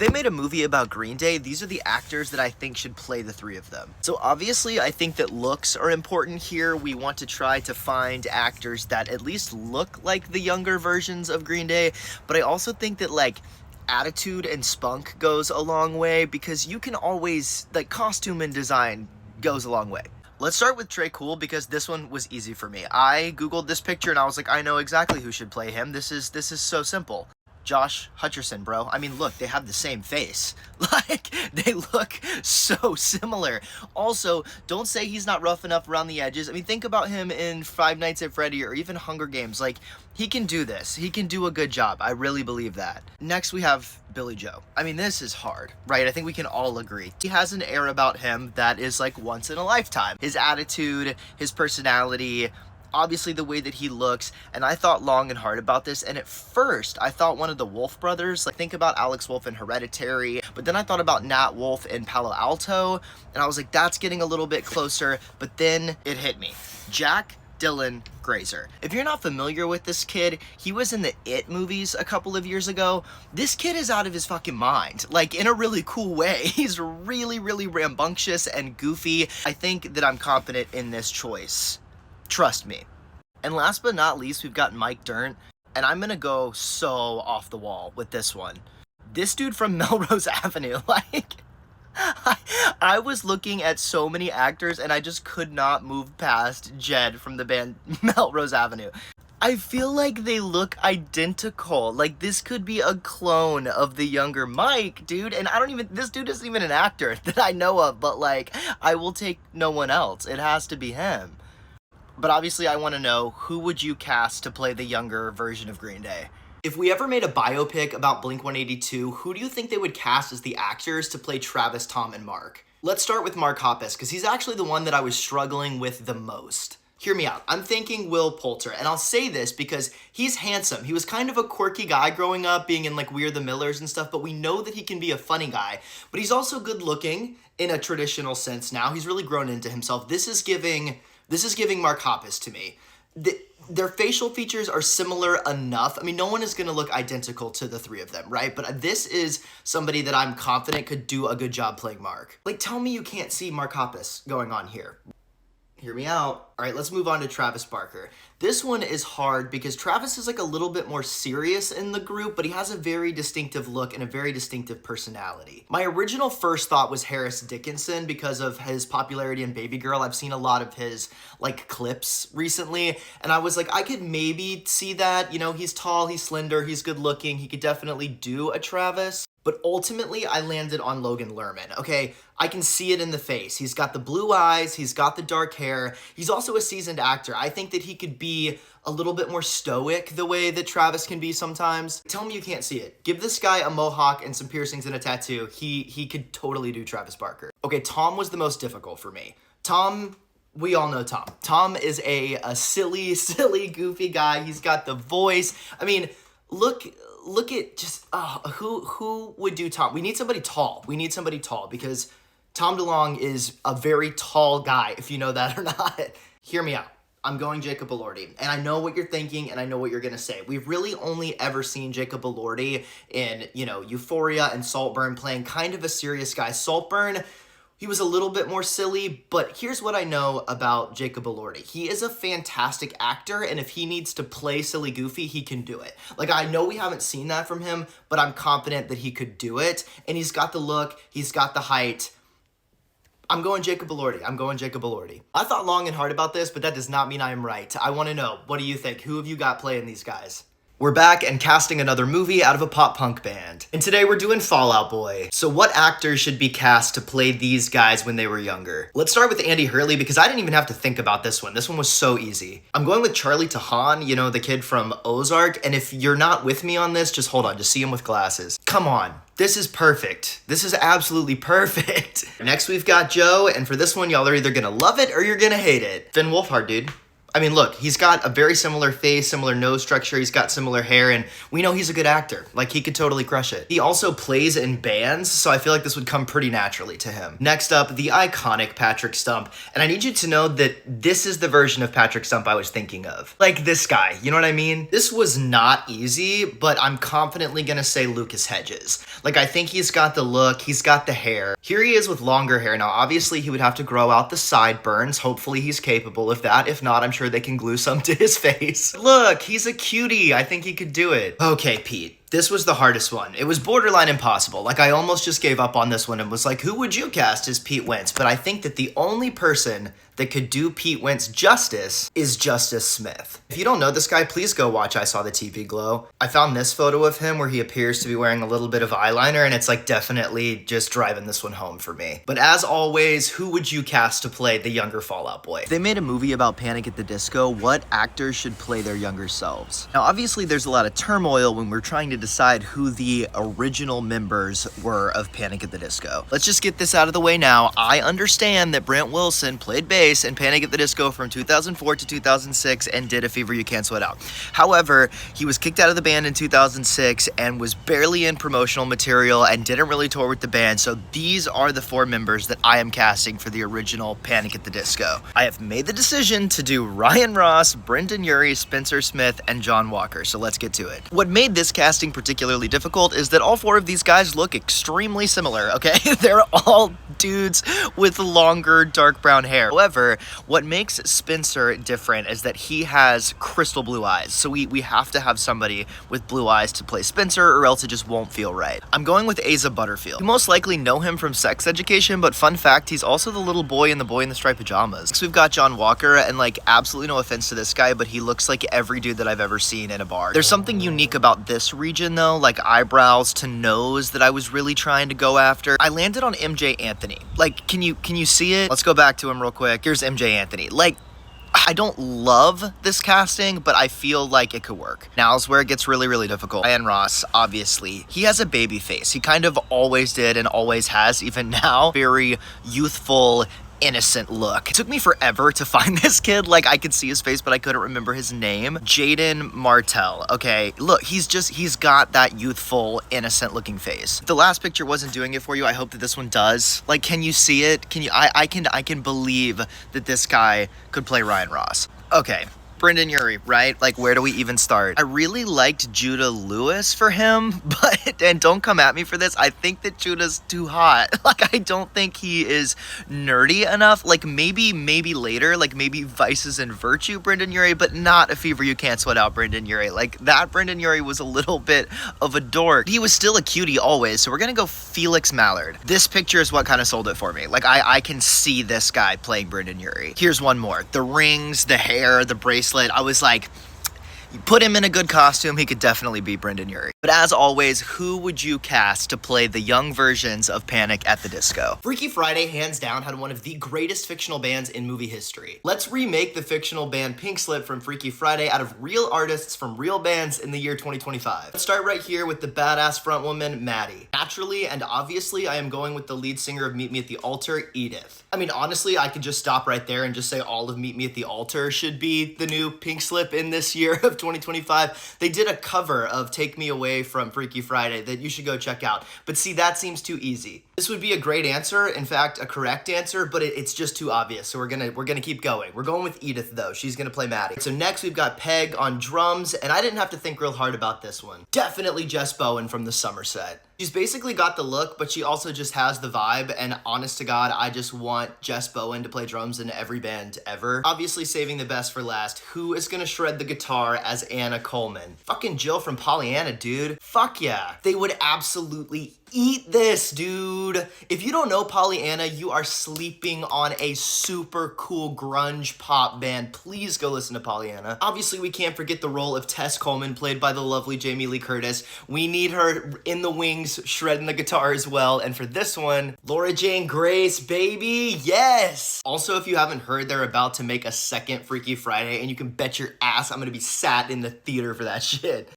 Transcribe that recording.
they made a movie about Green Day, these are the actors that I think should play the three of them. So obviously, I think that looks are important here. We want to try to find actors that at least look like the younger versions of Green Day, but I also think that, like, attitude and spunk goes a long way, because you can always, like, costume and design goes a long way. Let's start with Trey Cool, because this one was easy for me. I googled this picture and I was like, I know exactly who should play him. This is so simple. Josh Hutcherson, bro. I mean, look, they have the same face. Like, they look so similar. Also, don't say he's not rough enough around the edges. I mean, think about him in Five Nights at Freddy or even Hunger Games. Like, he can do this. He can do a good job. I really believe that. Next, we have Billie Joe. I mean, this is hard, right? I think we can all agree. He has an air about him that is like once in a lifetime. His attitude, his personality, obviously the way that he looks, and I thought long and hard about this, and at first I thought one of the Wolf brothers. Like, think about Alex Wolff in Hereditary, but then I thought about Nat Wolff in Palo Alto, and I was like, that's getting a little bit closer, but then it hit me. Jack Dylan Grazer. If you're not familiar with this kid, he was in the It movies a couple of years ago. This kid is out of his fucking mind, like, in a really cool way. He's really, really rambunctious and goofy. I think that I'm confident in this choice. Trust me. And last but not least, we've got Mike Dirnt, and I'm gonna go so off the wall with this one. This dude from Melrose Avenue, like, I was looking at so many actors and I just could not move past Jed from the band Melrose Avenue. I feel like they look identical. Like, this could be a clone of the younger Mike, dude. And this dude isn't even an actor that I know of, but, like, I will take no one else. It has to be him. But obviously I want to know, who would you cast to play the younger version of Green Day? If we ever made a biopic about Blink-182, who do you think they would cast as the actors to play Travis, Tom, and Mark? Let's start with Mark Hoppus, because he's actually the one that I was struggling with the most. Hear me out. I'm thinking Will Poulter, and I'll say this because he's handsome. He was kind of a quirky guy growing up, being in, like, We're the Millers and stuff, but we know that he can be a funny guy. But he's also good looking in a traditional sense now. He's really grown into himself. This is giving Mark Hoppus to me. Their facial features are similar enough. I mean, no one is going to look identical to the three of them, right? But this is somebody that I'm confident could do a good job playing Mark. Like, tell me you can't see Mark Hoppus going on here. Hear me out. All right, let's move on to Travis Barker. This one is hard because Travis is, like, a little bit more serious in the group, but he has a very distinctive look and a very distinctive personality. My original first thought was Harris Dickinson because of his popularity in Baby Girl. I've seen a lot of his, like, clips recently, and I was like, I could maybe see that. You know, he's tall, he's slender, he's good looking. He could definitely do a Travis. But ultimately, I landed on Logan Lerman, okay? I can see it in the face. He's got the blue eyes. He's got the dark hair. He's also a seasoned actor. I think that he could be a little bit more stoic the way that Travis can be sometimes. Tell me you can't see it. Give this guy a mohawk and some piercings and a tattoo. He could totally do Travis Barker. Okay, Tom was the most difficult for me. Tom... We all know Tom. Tom is a silly, goofy guy. He's got the voice. I mean, look at just, who would do Tom? We need somebody tall. Because Tom DeLonge is a very tall guy, if you know that or not. Hear me out. I'm going Jacob Elordi, and I know what you're thinking, and I know what you're going to say. We've really only ever seen Jacob Elordi in, you know, Euphoria and Saltburn playing kind of a serious guy. Saltburn, he was a little bit more silly, but here's what I know about Jacob Elordi. He is a fantastic actor, and if he needs to play silly goofy, he can do it. Like, I know we haven't seen that from him, but I'm confident that he could do it, and he's got the look, he's got the height. I'm going Jacob Elordi. I thought long and hard about this, but that does not mean I am right. I want to know, what do you think? Who have you got playing these guys? We're back and casting another movie out of a pop-punk band. And today we're doing Fall Out Boy. So what actors should be cast to play these guys when they were younger? Let's start with Andy Hurley because I didn't even have to think about this one. This one was so easy. I'm going with Charlie Tahan, you know, the kid from Ozark. And if you're not with me on this, just hold on, just see him with glasses. Come on, this is perfect. This is absolutely perfect. Next we've got Joe, and for this one, y'all are either gonna love it or you're gonna hate it. Finn Wolfhard, dude. I mean, look, he's got a very similar face, similar nose structure, he's got similar hair, and we know he's a good actor. Like, he could totally crush it. He also plays in bands, so I feel like this would come pretty naturally to him. Next up, the iconic Patrick Stump. And I need you to know that this is the version of Patrick Stump I was thinking of. Like this guy, you know what I mean? This was not easy, but I'm confidently gonna say Lucas Hedges. Like, I think he's got the look, he's got the hair. Here he is with longer hair. Now, obviously, he would have to grow out the sideburns. Hopefully, he's capable of that. If not, I'm sure they can glue some to his face. Look, he's a cutie. I think he could do it. Okay, Pete. This was the hardest one. It was borderline impossible. Like, I almost just gave up on this one and was like, who would you cast as Pete Wentz? But I think that the only person that could do Pete Wentz justice is Justice Smith. If you don't know this guy, please go watch I Saw the TV Glow. I found this photo of him where he appears to be wearing a little bit of eyeliner, and it's like definitely just driving this one home for me. But as always, who would you cast to play the younger Fall Out Boy? If they made a movie about Panic at the Disco, what actors should play their younger selves? Now, obviously, there's a lot of turmoil when we're trying to decide who the original members were of Panic at the Disco. Let's just get this out of the way now. I understand that Brent Wilson played bass in Panic at the Disco from 2004 to 2006 and did A Fever You Can't Sweat Out. However, he was kicked out of the band in 2006 and was barely in promotional material and didn't really tour with the band, so these are the 4 members that I am casting for the original Panic at the Disco. I have made the decision to do Ryan Ross, Brendon Urie, Spencer Smith, and John Walker, so let's get to it. What made this casting particularly difficult is that all 4 of these guys look extremely similar, okay? They're all dudes with longer dark brown hair. However, what makes Spencer different is that he has crystal blue eyes, so we have to have somebody with blue eyes to play Spencer, or else it just won't feel right. I'm going with Asa Butterfield. You most likely know him from Sex Education, but fun fact, he's also the little boy in The Boy in the Striped Pajamas. Next, we've got John Walker, and like, absolutely no offense to this guy, but he looks like every dude that I've ever seen in a bar. There's something unique about this region though, like eyebrows to nose, that I was really trying to go after. I landed on MJ Anthony. Like, can you see it? Let's go back to him real quick. Here's MJ Anthony. Like, I don't love this casting, but I feel like it could work. Now's where it gets really, really difficult. Ryan Ross, obviously, he has a baby face. He kind of always did and always has, even now. Very youthful, innocent look. It took me forever to find this kid. Like, I could see his face, but I couldn't remember his name. Jaden Martell. Okay, look, he's got that youthful, innocent looking face. If the last picture wasn't doing it for you, I hope that this one does. Like, can you see it? I can believe that this guy could play Ryan Ross. Okay. Brendon Urie, right? Like, where do we even start? I really liked Judah Lewis for him, but, and don't come at me for this, I think that Judah's too hot. Like, I don't think he is nerdy enough. Like, maybe later, like maybe Vices and Virtue Brendon Urie, but not A Fever You Can't Sweat Out Brendon Urie. Like, that Brendon Urie was a little bit of a dork. He was still a cutie always, so we're gonna go Felix Mallard. This picture is what kind of sold it for me. Like, I can see this guy playing Brendon Urie. Here's one more. The rings, the hair, the bracelet. I was like, you put him in a good costume, he could definitely be Brendon Urie. But as always, who would you cast to play the young versions of Panic at the Disco? Freaky Friday, hands down, had one of the greatest fictional bands in movie history. Let's remake the fictional band Pink Slip from Freaky Friday out of real artists from real bands in the year 2025. Let's start right here with the badass frontwoman, Maddie. Naturally and obviously, I am going with the lead singer of Meet Me at the Altar, Edith. I mean, honestly, I could just stop right there and just say all of Meet Me at the Altar should be the new Pink Slip in this year of 2025. They did a cover of Take Me Away from Freaky Friday that you should go check out. But see, that seems too easy. This would be a great answer, in fact, a correct answer, but it's just too obvious. So we're gonna keep going. We're going with Edith though. She's gonna play Maddie. So next we've got Peg on drums, and I didn't have to think real hard about this one. Definitely Jess Bowen from the Somerset. She's basically got the look, but she also just has the vibe, and honest to God, I just want Jess Bowen to play drums in every band ever. Obviously saving the best for last, who is gonna shred the guitar as Anna Coleman? Fucking Jill from Pollyanna, dude. Fuck yeah. They would absolutely eat this, dude. If you don't know Pollyanna, you are sleeping on a super cool grunge pop band. Please go listen to Pollyanna. Obviously, we can't forget the role of Tess Coleman, played by the lovely Jamie Lee Curtis. We need her in the wings, shredding the guitar as well. And for this one, Laura Jane Grace, baby, yes! Also, if you haven't heard, they're about to make a second Freaky Friday, and you can bet your ass I'm gonna be sat in the theater for that shit.